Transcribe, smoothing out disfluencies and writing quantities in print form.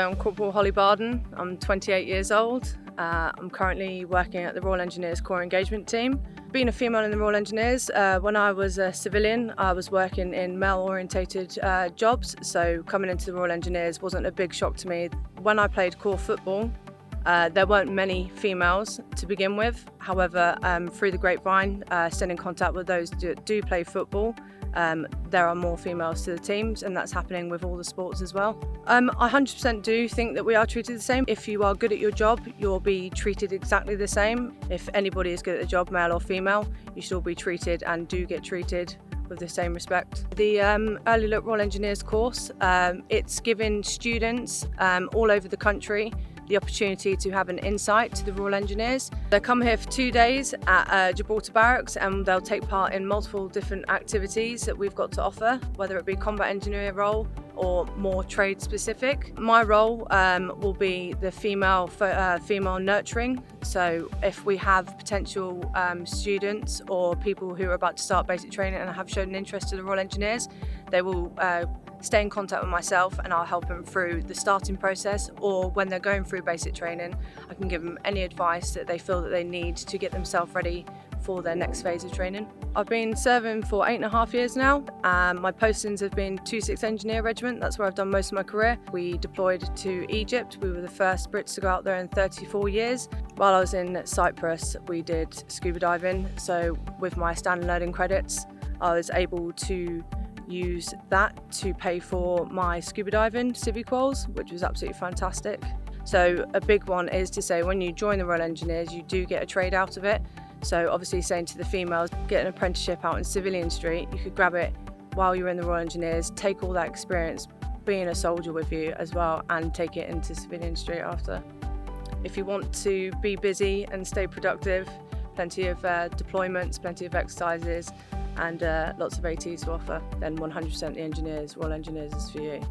I'm Corporal Barden. I'm 28 years old. I'm currently working at the Royal Engineers Corps Engagement Team. Being a female in the Royal Engineers, when I was a civilian, I was working in male-orientated jobs, so coming into the Royal Engineers wasn't a big shock to me. When I played corps football, there weren't many females to begin with. However, through the grapevine, staying in contact with those that do play football, there are more females to the teams, and that's happening with all the sports as well. I 100% do think that we are treated the same. If you are good at your job, you'll be treated exactly the same. If anybody is good at the job, male or female, you should all be treated and do get treated with the same respect. The Early Look Royal Engineers course, it's giving students all over the country the opportunity to have an insight to the Royal Engineers. They come here for 2 days at Gibraltar Barracks, and they'll take part in multiple different activities that we've got to offer, whether it be combat engineer role or more trade specific. My role will be the female nurturing. So if we have potential students or people who are about to start basic training and have shown an interest to the Royal Engineers, they will stay in contact with myself and I'll help them through the starting process, or when they're going through basic training, I can give them any advice that they feel that they need to get themselves ready for their next phase of training. I've been serving for 8.5 years now. My postings have been 26th Engineer Regiment, that's where I've done most of my career. We deployed to Egypt. We were the first Brits to go out there in 34 years. While I was in Cyprus, we did scuba diving, so with my standard learning credits, I was able to use that to pay for my scuba diving civic quals, which was absolutely fantastic. So a big one is to say when you join the Royal Engineers, you do get a trade out of it. So obviously saying to the females, get an apprenticeship out in Civilian Street, you could grab it while you're in the Royal Engineers, take all that experience being a soldier with you as well, and take it into Civilian Street after. If you want to be busy and stay productive, plenty of deployments, plenty of exercises, and lots of ATs to offer, then 100% the Royal Engineers is for you.